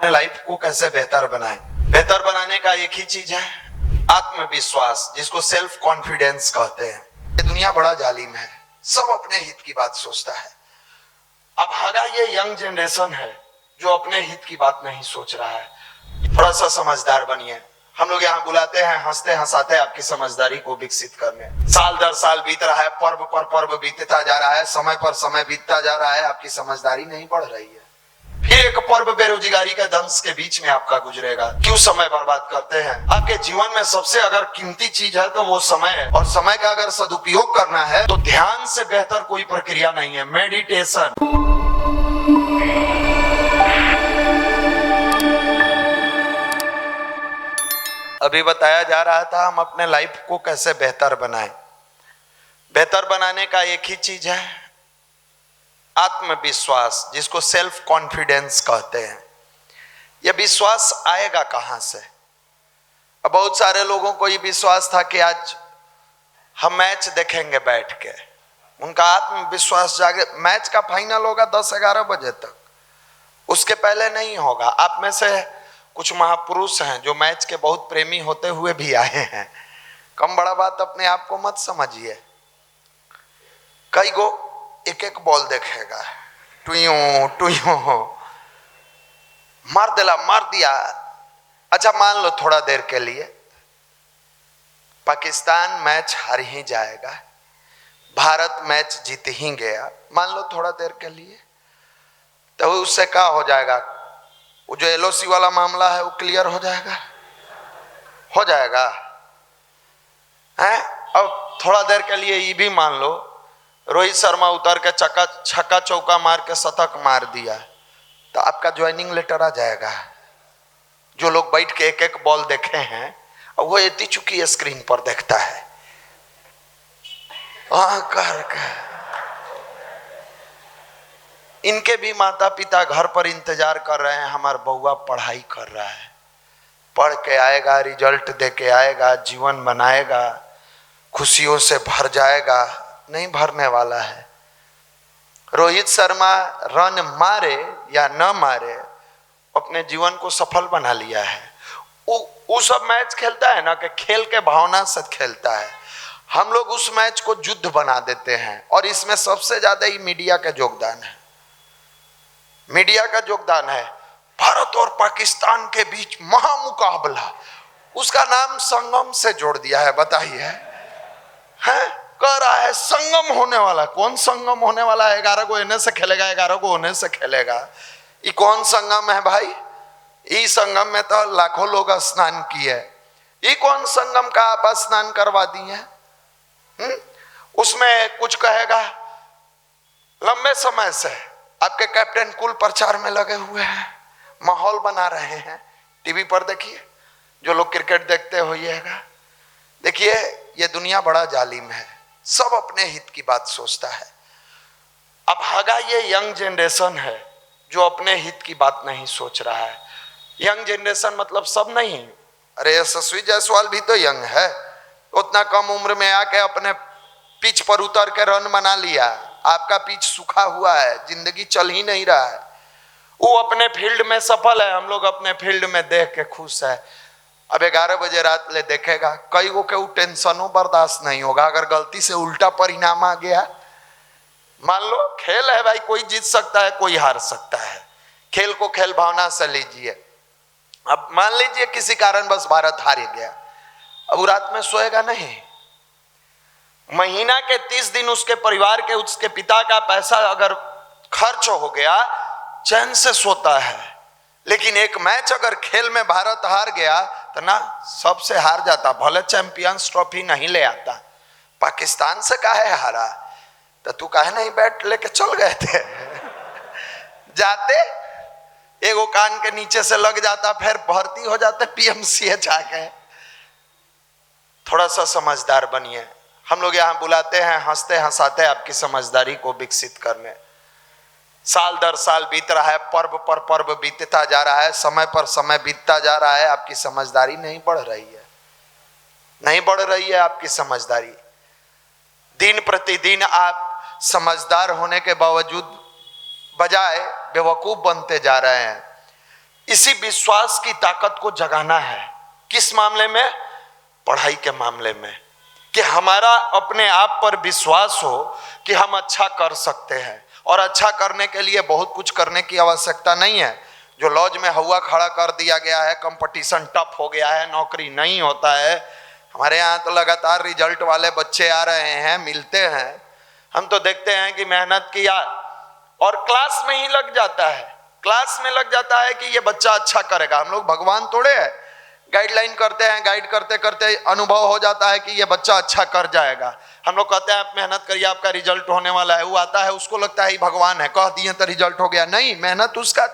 अपने लाइफ को कैसे बेहतर बनाएं। बेहतर बनाने का एक ही चीज है, आत्मविश्वास, जिसको सेल्फ कॉन्फिडेंस कहते हैं। ये दुनिया बड़ा जालिम है, सब अपने हित की बात सोचता है। अब हमारा ये यंग जनरेशन है जो अपने हित की बात नहीं सोच रहा है। थोड़ा सा समझदार बनिए। हम लोग यहाँ बुलाते हैं हंसते हंसाते आपकी समझदारी को विकसित करने। साल दर साल बीत रहा है, पर्व पर पर्व बीतता जा रहा है, समय पर समय बीतता जा रहा है, आपकी समझदारी नहीं बढ़ रही है। फिर एक पर्व बेरोजगारी के दंश के बीच में आपका गुजरेगा। क्यों समय बर्बाद करते हैं? आपके जीवन में सबसे अगर कीमती चीज है तो वो समय है, और समय का अगर सदुपयोग करना है तो ध्यान से बेहतर कोई प्रक्रिया नहीं है। मेडिटेशन। अभी बताया जा रहा था हम अपने लाइफ को कैसे बेहतर बनाएं। बेहतर बनाने का एक ही चीज है, आत्मविश्वास, जिसको सेल्फ कॉन्फिडेंस कहते हैं। यह विश्वास आएगा कहां से? अब बहुत सारे लोगों को यह विश्वास था कि आज हम मैच देखेंगे बैठ के, उनका आत्मविश्वास जागे। मैच का फाइनल होगा 10-11 बजे तक, उसके पहले नहीं होगा। आप में से कुछ महापुरुष हैं जो मैच के बहुत प्रेमी होते हुए भी आए हैं। कम बड़ा बात अपने आप को मत समझिए। कई गो एक एक बॉल देखेगा, टुयो टुयो, मार दिया। अच्छा मान लो थोड़ा देर के लिए पाकिस्तान मैच हार ही जाएगा, भारत मैच जीत ही गया, मान लो थोड़ा देर के लिए, तो उससे क्या हो जाएगा? वो जो एलओसी वाला मामला है वो क्लियर हो जाएगा, हो जाएगा है? अब थोड़ा देर के लिए ये भी मान लो रोहित शर्मा उतर के छक्का चौका मार के शतक मार दिया, तो आपका ज्वाइनिंग लेटर आ जाएगा। जो लोग बैठ के एक एक बॉल देखे हैं, वो इतनी चुकी स्क्रीन पर देखता है इनके भी माता पिता घर पर इंतजार कर रहे हैं, हमारा बउआ पढ़ाई कर रहा है, पढ़ के आएगा, रिजल्ट दे के आएगा, जीवन बनाएगा, खुशियों से भर जाएगा। नहीं भरने वाला है। रोहित शर्मा रन मारे या न मारे, अपने जीवन को सफल बना लिया है। वो सब मैच खेलता है ना कि खेल के भावना से खेलता है। हम लोग उस मैच को युद्ध बना देते हैं, और इसमें सबसे ज्यादा ही मीडिया का योगदान है। मीडिया का योगदान है। भारत और पाकिस्तान के बीच महामुकाबला, उसका नाम संगम से जोड़ दिया है। बताइए, है कह रहा है संगम होने वाला। कौन संगम होने वाला है? 11 को इन्हें से खेलेगा, 11 को उन्हें से खेलेगा। ये कौन संगम है भाई? इस संगम में तो लाखों लोग स्नान किए। ये कौन संगम का आप स्नान करवा दिए? उसमें कुछ कहेगा। लंबे समय से आपके कैप्टन कुल प्रचार में लगे हुए हैं, माहौल बना रहे हैं। टीवी पर देखिए, जो लोग क्रिकेट देखते होइएगा, देखिए ये दुनिया बड़ा जालिम है, सब अपने हित की बात सोचता है। अब हगा ये यंग जनरेशन है जो अपने हित की बात नहीं सोच रहा है। यंग जनरेशन मतलब सब नहीं। अरे यशस्वी जायसवाल भी तो यंग है, उतना कम उम्र में आके अपने पिच पर उतर के रन बना लिया। आपका पिच सूखा हुआ है, जिंदगी चल ही नहीं रहा है। वो अपने फील्ड में सफल है, हम लोग अपने फील्ड में देख के खुश है। अब 11 बजे रात ले देखेगा, कई गो के टेंशनों बर्दाश्त नहीं होगा। अगर गलती से उल्टा परिणाम आ गया, मान लो खेल है भाई, कोई जीत सकता है, कोई हार सकता है। खेल को खेल भावना से लीजिए। अब मान लीजिए किसी कारण बस भारत हार गया, अब वो रात में सोएगा नहीं। महीना के 30 दिन उसके परिवार के, उसके पिता का पैसा अगर खर्च हो गया, चैन से सोता है। लेकिन एक मैच अगर खेल में भारत हार गया तो ना, सबसे हार जाता, भले चैंपियंस ट्रॉफी नहीं ले आता। पाकिस्तान से काहे हारा? तो तू काहे नहीं बैट लेके चल गए थे? जाते एगो कान के नीचे से लग जाता, फिर भर्ती हो जाते पीएमसीएच आके। थोड़ा सा समझदार बनिए। हम लोग यहाँ बुलाते हैं हंसते हंसाते आपकी समझदारी को विकसित करने। साल दर साल बीत रहा है, पर्व पर पर्व बीतता जा रहा है, समय पर समय बीतता जा रहा है, आपकी समझदारी नहीं बढ़ रही है। नहीं बढ़ रही है आपकी समझदारी। दिन प्रतिदिन आप समझदार होने के बावजूद बजाय बेवकूफ बनते जा रहे हैं। इसी विश्वास की ताकत को जगाना है। किस मामले में? पढ़ाई के मामले में, कि हमारा अपने आप पर विश्वास हो कि हम अच्छा कर सकते हैं। और अच्छा करने के लिए बहुत कुछ करने की आवश्यकता नहीं है। जो लॉज में हवा खड़ा कर दिया गया है, कंपटीशन टफ हो गया है, नौकरी नहीं होता है। हमारे यहाँ तो लगातार रिजल्ट वाले बच्चे आ रहे हैं, मिलते हैं। हम तो देखते हैं कि मेहनत किया और क्लास में ही लग जाता है, क्लास में लग जाता है कि ये बच्चा अच्छा करेगा। हम लोग भगवान थोड़े है, गाइडलाइन करते हैं, गाइड करते करते अनुभव हो जाता है कि ये बच्चा अच्छा कर जाएगा। हम लोग कहते हैं आप मेहनत करिए, आपका रिजल्ट होने वाला है। वो आता है, उसको लगता है भगवान है, कह दिए तो रिजल्ट हो गया। नहीं, मेहनत उसका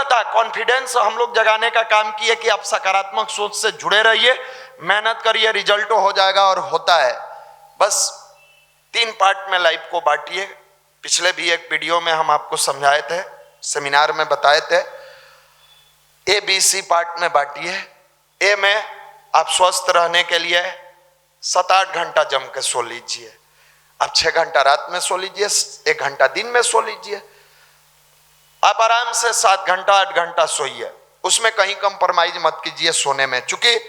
था, कॉन्फिडेंस हम लोग जगाने का काम किए कि आप सकारात्मक सोच से जुड़े रहिए, मेहनत करिए, रिजल्ट हो जाएगा। और होता है। बस 3 पार्ट में लाइफ को बांटिए। पिछले भी एक वीडियो में हम आपको समझाए थे, सेमिनार में बताए थे। ABC पार्ट में बांटिए। ए में आप स्वस्थ रहने के लिए 7-8 घंटा जम के सो लीजिए। आप 6 घंटा रात में सो लीजिए, 1 घंटा दिन में सो लीजिए। आप आराम से 7 घंटा 8 घंटा सोइए, उसमें कहीं कंप्रोमाइज मत कीजिए सोने में। चूंकि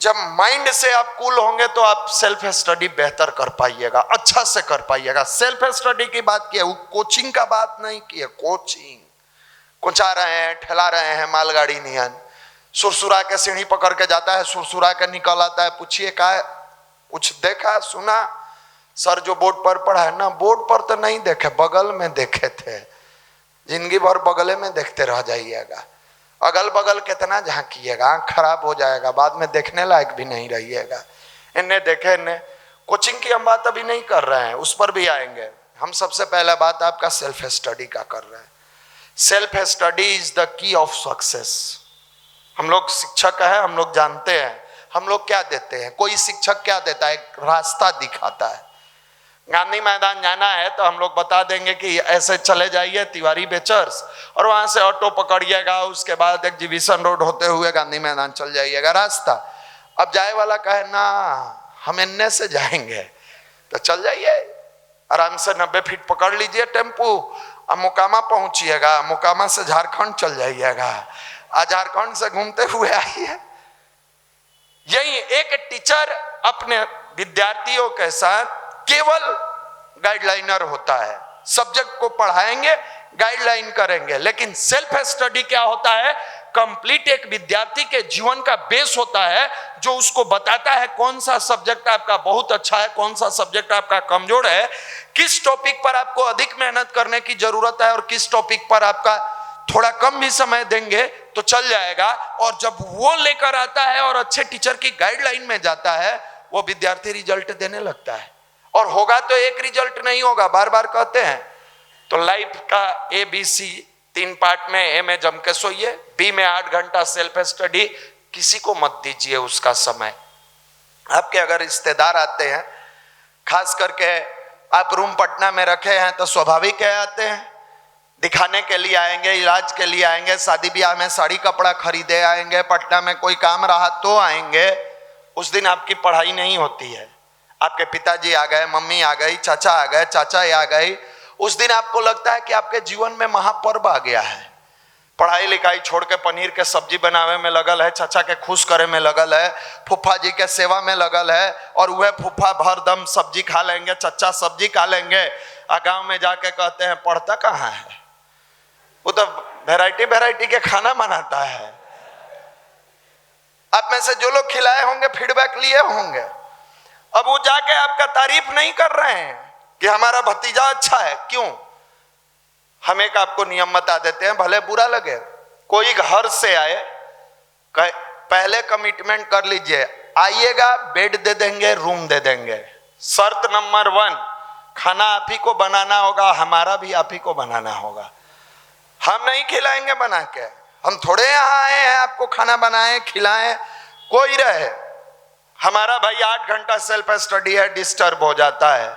जब माइंड से आप कूल होंगे तो आप सेल्फ स्टडी बेहतर कर पाइएगा, अच्छा से कर पाइएगा। सेल्फ स्टडी की बात की है, कोचिंग का बात नहीं की है। कोचिंग कुचा रहे हैं, ठेला रहे हैं मालगाड़ी नियन, सुरसुरा के सीढ़ी पकड़ के जाता है, सुरसुरा के निकल आता है। पूछिए का कुछ देखा सुना? सर जो बोर्ड पर पढ़ा है ना, बोर्ड पर तो नहीं देखे, बगल में देखे थे। जिंदगी भर बगले में देखते रह जाइएगा, अगल बगल कितना झांकिएगा, आँख खराब हो जाएगा, बाद में देखने लायक भी नहीं रहिएगा। इन्हें देखे इन्हें। कोचिंग की हम बात अभी नहीं कर रहे हैं, उस पर भी आएंगे। हम सबसे पहला बात आपका सेल्फ स्टडी का कर रहे हैं। Self study is the key of success. हम लोग शिक्षक है, हम लोग जानते हैं हम लोग क्या देते हैं। कोई शिक्षक क्या देता है? रास्ता दिखाता है। गांधी मैदान जाना है तो हम लोग बता देंगे कि ऐसे चले जाइए तिवारी बेचर्स, और वहां से ऑटो पकड़िएगा, उसके बाद एग्जीबिशन रोड होते हुए गांधी मैदान चल जाइएगा, रास्ता। अब जाए वाला कहे ना हम इन्ने से जाएंगे, तो चल जाइए आराम से 90 फीट पकड़ लीजिए टेम्पू, अब मोकामा पहुंचिएगा, मोकामा से झारखंड चल जाइएगा, झारखंड से घूमते हुए आइए। यही एक टीचर अपने विद्यार्थियों के साथ केवल गाइडलाइनर होता है। सब्जेक्ट को पढ़ाएंगे, गाइडलाइन करेंगे, लेकिन सेल्फ स्टडी क्या होता है? कंप्लीट एक विद्यार्थी के जीवन का बेस होता है, जो उसको बताता है कौन सा सब्जेक्ट आपका बहुत अच्छा है, कौन सा सब्जेक्ट आपका कमजोर है, किस टॉपिक पर आपको अधिक मेहनत करने की जरूरत है और किस टॉपिक पर आपका थोड़ा कम भी समय देंगे तो चल जाएगा। और जब वो लेकर आता है और अच्छे टीचर की गाइडलाइन में जाता है, वो विद्यार्थी रिजल्ट देने लगता है। और होगा तो एक रिजल्ट नहीं होगा, बार बार कहते हैं। तो लाइफ का ABC 3 पार्ट में, ए में जम के सोइए, बी में 8 घंटा सेल्फ स्टडी। किसी को मत दीजिए उसका समय। आपके अगर रिश्तेदार आते हैं, खास करके आप रूम पटना में रखे हैं, तो स्वाभाविक है आते हैं, दिखाने के लिए आएंगे, इलाज के लिए आएंगे, शादी ब्याह में साड़ी कपड़ा खरीदे आएंगे, पटना में कोई काम रहा तो आएंगे। उस दिन आपकी पढ़ाई नहीं होती है। आपके पिताजी आ गए, मम्मी आ गई, चाचा आ गए, चाचा आ गई। उस दिन आपको लगता है कि आपके जीवन में महापर्व आ गया है। पढ़ाई लिखाई छोड़ के पनीर के सब्जी बनावे में लगल है, चाचा के खुश करे में लगल है, फूफा जी के सेवा में लगल है, और वह फूफा भर दम सब्जी खा लेंगे, चाचा सब्जी खा लेंगे। गांव में जाके कहते हैं पढ़ता कहाँ है, वो तो वैरायटी वैरायटी के खाना बनाता है। आप में से जो लोग खिलाए होंगे फीडबैक लिए होंगे। अब वो जाके आपका तारीफ नहीं कर रहे हैं कि हमारा भतीजा अच्छा है। क्यों? हम एक आपको नियम बता देते हैं, भले बुरा लगे। कोई घर से आए, पहले कमिटमेंट कर लीजिए, आइएगा बेड दे देंगे, रूम दे देंगे। शर्त नंबर 1, खाना आप ही को बनाना होगा, हमारा भी आप ही को बनाना होगा। हम नहीं खिलाएंगे बना के, हम थोड़े यहाँ आए हैं आपको खाना बनाए खिलाएं। कोई रहे, हमारा भाई 8 घंटा सेल्फ स्टडी है, डिस्टर्ब हो जाता है।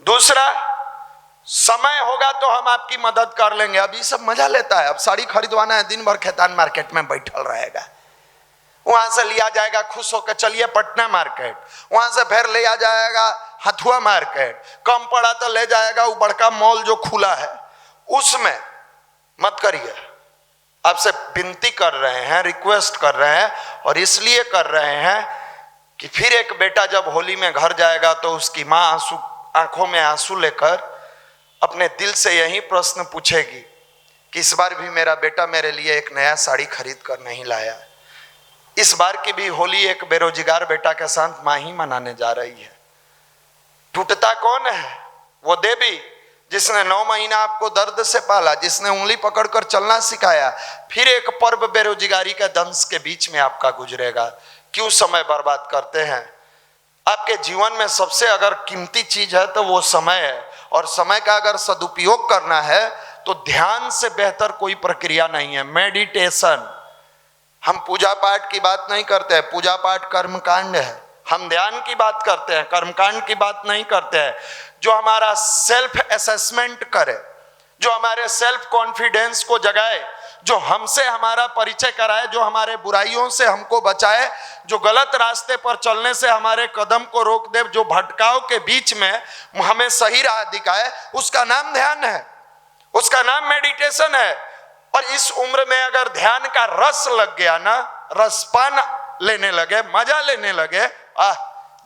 दूसरा, समय होगा तो हम आपकी मदद कर लेंगे। अभी सब मजा लेता है, अब साड़ी खरीदवाना है, दिन भर खेतान मार्केट में बैठल रहेगा, वहां से लिया जाएगा खुश होकर, चलिए पटना मार्केट, वहां से फिर ले आ जाएगा हथुआ मार्केट, कम पड़ा तो ले जाएगा वो बड़का मॉल जो खुला है, उसमें मत करिए। आपसे विनती कर रहे हैं, रिक्वेस्ट कर रहे हैं, और इसलिए कर रहे हैं कि फिर एक बेटा जब होली में घर जाएगा तो उसकी माँ आंखों में आंसू लेकर अपने दिल से यही प्रश्न पूछेगी कि इस बार भी मेरा बेटा मेरे लिए एक नया साड़ी खरीद कर नहीं लाया। इस बार की भी होली एक बेरोजगार बेटा के साथ माँ ही मनाने जा रही है। टूटता कौन है? वो देवी जिसने 9 महीना आपको दर्द से पाला, जिसने उंगली पकड़कर चलना सिखाया। फिर एक पर्व बेरोजगारी के दंश के बीच में आपका गुजरेगा। क्यों समय बर्बाद करते हैं? आपके जीवन में सबसे अगर कीमती चीज है तो वो समय है, और समय का अगर सदुपयोग करना है तो ध्यान से बेहतर कोई प्रक्रिया नहीं है। मेडिटेशन। हम पूजा पाठ की बात नहीं करते हैं, पूजा पाठ कर्मकांड है। हम ध्यान की बात करते हैं, कर्मकांड की बात नहीं करते हैं। जो हमारा सेल्फ असेसमेंट करे, जो हमारे सेल्फ कॉन्फिडेंस को जगाए, जो हमसे हमारा परिचय कराए, जो हमारे बुराइयों से हमको बचाए, जो गलत रास्ते पर चलने से हमारे कदम को रोक दे, जो भटकाव के बीच में हमें सही राह दिखाए, उसका नाम ध्यान है, उसका नाम मेडिटेशन है। और इस उम्र में अगर ध्यान का रस लग गया ना, रसपान लेने लगे, मजा लेने लगे,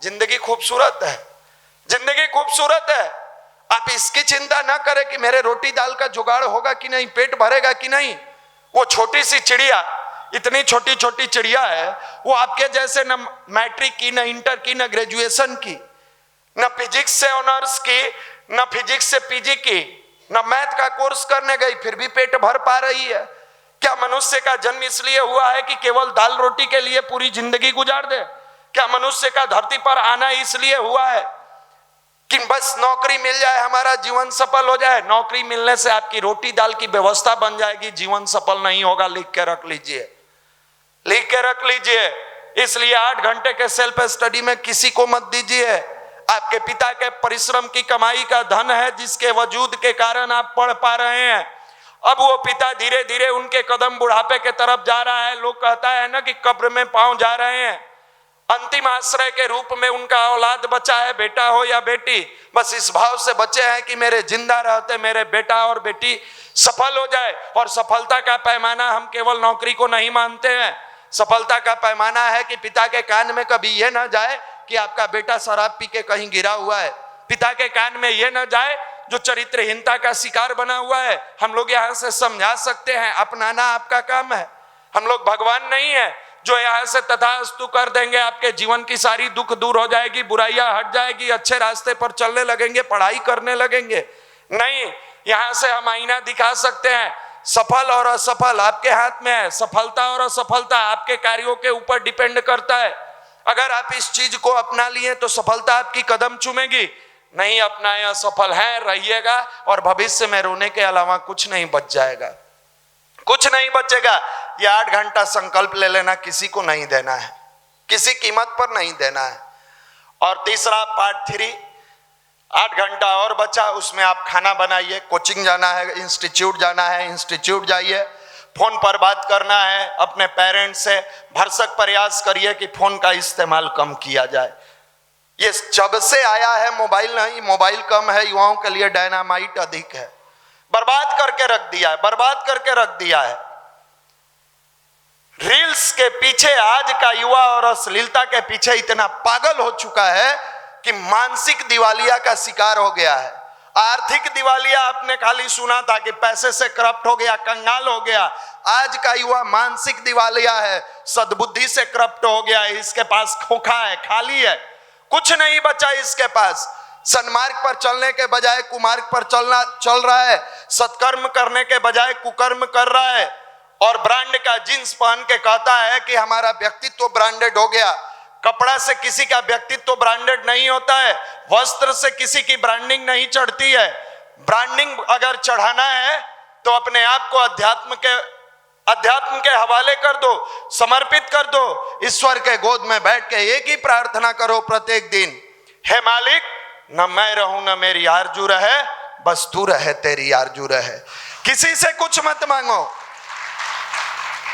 जिंदगी खूबसूरत है, जिंदगी खूबसूरत है। आप इसकी चिंता ना करें कि मेरे रोटी दाल का जुगाड़ होगा कि नहीं, पेट भरेगा कि नहीं। वो छोटी सी चिड़िया, इतनी छोटी छोटी चिड़िया है, वो आपके जैसे न मैट्रिक की, न इंटर की, न ग्रेजुएशन की, न फिजिक्स से ऑनर्स की, न फिजिक्स से पीजी की, न मैथ का कोर्स करने गई, फिर भी पेट भर पा रही है। क्या मनुष्य का जन्म इसलिए हुआ है कि केवल दाल रोटी के लिए पूरी जिंदगी गुजार दे? क्या मनुष्य का धरती पर आना इसलिए हुआ है कि बस नौकरी मिल जाए, हमारा जीवन सफल हो जाए? नौकरी मिलने से आपकी रोटी दाल की व्यवस्था बन जाएगी, जीवन सफल नहीं होगा। लिख के रख लीजिए, लिख के रख लीजिए। इसलिए 8 घंटे के सेल्फ स्टडी में किसी को मत दीजिए। आपके पिता के परिश्रम की कमाई का धन है, जिसके वजूद के कारण आप पढ़ पा रहे हैं। अब वो पिता धीरे धीरे उनके कदम बुढ़ापे के तरफ जा रहा है। लोग कहता है ना कि कब्र में पांव जा रहे हैं। अंतिम आश्रय के रूप में उनका औलाद बचा है, बेटा हो या बेटी। बस इस भाव से बचे हैं कि मेरे जिंदा रहते मेरे बेटा और बेटी सफल हो जाए। और सफलता का पैमाना हम केवल नौकरी को नहीं मानते हैं। सफलता का पैमाना है कि पिता के कान में कभी यह ना जाए कि आपका बेटा शराब पी के कहीं गिरा हुआ है। पिता के कान में यह ना जाए जो चरित्रहीनता का शिकार बना हुआ है। हम लोग यहाँ से समझा सकते हैं, अपनाना आपका काम है। हम लोग भगवान नहीं है जो यहाँ से तथास्तु कर देंगे, आपके जीवन की सारी दुख दूर हो जाएगी, बुराइयां हट जाएगी, अच्छे रास्ते पर चलने लगेंगे, पढ़ाई करने लगेंगे। नहीं, यहाँ से हम आईना दिखा सकते हैं। सफल और असफल आपके हाथ में है। सफलता और असफलता आपके कार्यों के ऊपर डिपेंड करता है। अगर आप इस चीज को अपना लिए तो सफलता आपकी कदम चूमेगी। नहीं अपनाए, असफल हैं रहिएगा, और भविष्य में रोने के अलावा कुछ नहीं बच जाएगा, कुछ नहीं बचेगा। ये 8 घंटा संकल्प ले लेना, किसी को नहीं देना है, किसी कीमत पर नहीं देना है। और तीसरा पार्ट 3, 8 घंटा और बचा, उसमें आप खाना बनाइए, कोचिंग जाना है, इंस्टीट्यूट जाना है, इंस्टीट्यूट जाइए, फोन पर बात करना है अपने पेरेंट्स से। भरसक प्रयास करिए कि फोन का इस्तेमाल कम किया जाए। ये जब से आया है मोबाइल, नहीं मोबाइल कम है, युवाओं के लिए डायनामाइट अधिक है। बर्बाद करके रख दिया है, बर्बाद करके रख दिया है। रील्स के पीछे आज का युवा और अश्लीलता के पीछे इतना पागल हो चुका है कि मानसिक दिवालिया का शिकार हो गया है। आर्थिक दिवालिया आपने खाली सुना था कि पैसे से करप्ट हो गया, कंगाल हो गया। आज का युवा मानसिक दिवालिया है, सद्बुद्धि से करप्ट हो गया है। इसके पास खोखा है, खाली है, कुछ नहीं बचा इसके पास। सन्मार्ग पर चलने के बजाय कुमार्ग पर चल रहा है। सत्कर्म करने के बजाय कुकर्म कर रहा है। और ब्रांड का जींस पहन के कहता है कि हमारा व्यक्तित्व ब्रांडेड हो गया। कपड़ा से किसी का व्यक्तित्व ब्रांडेड नहीं होता है, वस्त्र से किसी की ब्रांडिंग नहीं चढ़ती है। ब्रांडिंग अगर चढ़ाना है तो अपने आप को अध्यात्म के हवाले कर दो, समर्पित कर दो। ईश्वर के गोद में बैठ के एक ही प्रार्थना करो प्रत्येक दिन, हे मालिक, न मैं रहूं न मेरी आरजू रहे, बस तू रहे, तेरी आरजू रहे। किसी से कुछ मत मांगो।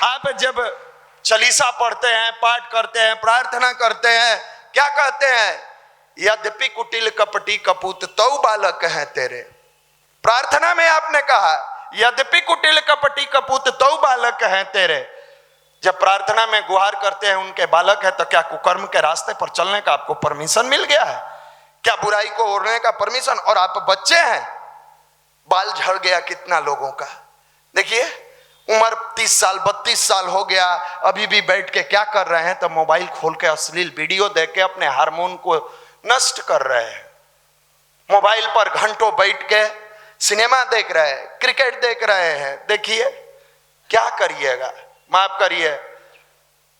आप जब चालीसा पढ़ते हैं, पाठ करते हैं, प्रार्थना करते हैं, क्या कहते हैं? यद्यपि कुटिल कपटी कपूत तौ बालक है तेरे। प्रार्थना में आपने कहा यद्यपि कुटिल कपटी कपूत तो बालक हैं तेरे। जब प्रार्थना में गुहार करते हैं उनके बालक है, तो क्या कुकर्म के रास्ते पर चलने का आपको परमिशन मिल गया है? क्या बुराई को ओढ़ने का परमिशन? और आप बच्चे हैं, बाल झड़ गया कितना लोगों का। देखिए उम्र 30 साल 32 साल हो गया, अभी भी बैठ के क्या कर रहे हैं? तो मोबाइल खोल के अश्लील वीडियो देख के अपने हार्मोन को नष्ट कर रहे हैं। मोबाइल पर घंटों बैठ के सिनेमा देख रहे हैं, क्रिकेट देख रहे हैं। देखिए क्या करिएगा, माफ करिए।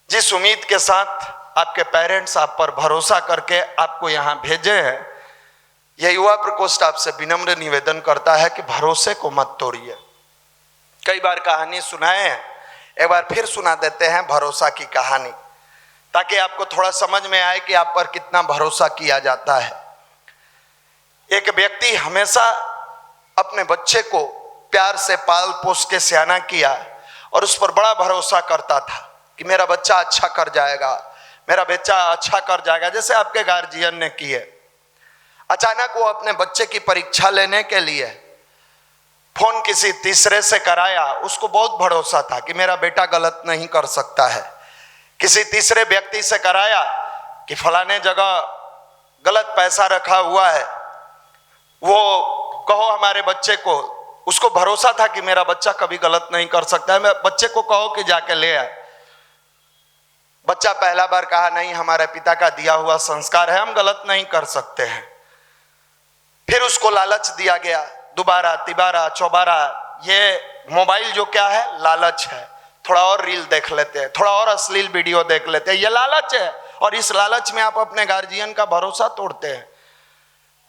जिस उम्मीद के साथ आपके पेरेंट्स आप पर भरोसा करके आपको यहां भेजे हैं, यह युवा प्रकोष्ठ आपसे विनम्र निवेदन करता है कि भरोसे को मत तोड़िए। कई बार कहानी सुनाए हैं, एक बार फिर सुना देते हैं भरोसा की कहानी, ताकि आपको थोड़ा समझ में आए कि आप पर कितना भरोसा किया जाता है। एक व्यक्ति हमेशा अपने बच्चे को प्यार से पाल पोस के सयाना किया और उस पर बड़ा भरोसा करता था कि मेरा बच्चा अच्छा कर जाएगा, मेरा बच्चा अच्छा कर जाएगा, जैसे आपके गार्जियन ने किए। अचानक वो अपने बच्चे की परीक्षा लेने के लिए फोन किसी तीसरे से कराया। उसको बहुत भरोसा था कि मेरा बेटा गलत नहीं कर सकता है। किसी तीसरे व्यक्ति से कराया कि फलाने जगह गलत पैसा रखा हुआ है, वो कहो हमारे बच्चे को। उसको भरोसा था कि मेरा बच्चा कभी गलत नहीं कर सकता है, मैं बच्चे को कहो कि जाके ले आए। बच्चा पहला बार कहा नहीं, हमारे पिता का दिया हुआ संस्कार है, हम गलत नहीं कर सकते हैं। फिर उसको लालच दिया गया, दोबारा तिबारा चौबारा। ये मोबाइल जो क्या है, लालच है। थोड़ा और रील देख लेते हैं, थोड़ा और अश्लील वीडियो देख लेते हैं, ये लालच है। और इस लालच में आप अपने गार्जियन का भरोसा तोड़ते हैं।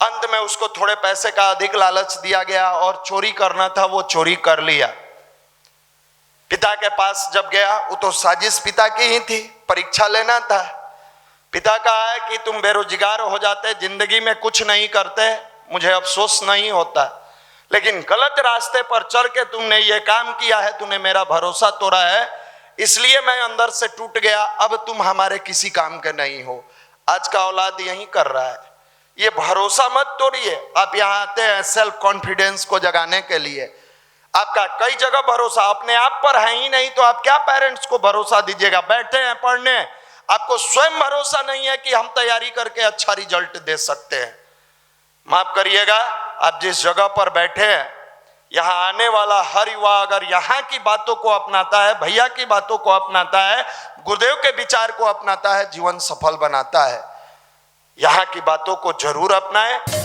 अंत में उसको थोड़े पैसे का अधिक लालच दिया गया और चोरी करना था, वो चोरी कर लिया। पिता के पास जब गया, वो तो साजिश पिता की ही थी, परीक्षा लेना था। पिता कहा है कि तुम बेरोजगार हो जाते, जिंदगी में कुछ नहीं करते, मुझे अफसोस नहीं होता, लेकिन गलत रास्ते पर चल के तुमने ये काम किया है, तुमने मेरा भरोसा तोड़ा है, इसलिए मैं अंदर से टूट गया। अब तुम हमारे किसी काम के नहीं हो। आज का औलाद यही कर रहा है। ये भरोसा मत तोड़िए। आप यहाँ आते हैं सेल्फ कॉन्फिडेंस को जगाने के लिए। आपका कई जगह भरोसा अपने आप पर है ही नहीं, तो आप क्या पेरेंट्स को भरोसा दीजिएगा? बैठे हैं पढ़ने, आपको स्वयं भरोसा नहीं है कि हम तैयारी करके अच्छा रिजल्ट दे सकते हैं। माफ करिएगा, आप जिस जगह पर बैठे हैं, यहाँ आने वाला हर युवा अगर यहाँ की बातों को अपनाता है, भैया की बातों को अपनाता है, गुरुदेव के विचार को अपनाता है, जीवन सफल बनाता है। यहाँ की बातों को जरूर अपनाएं।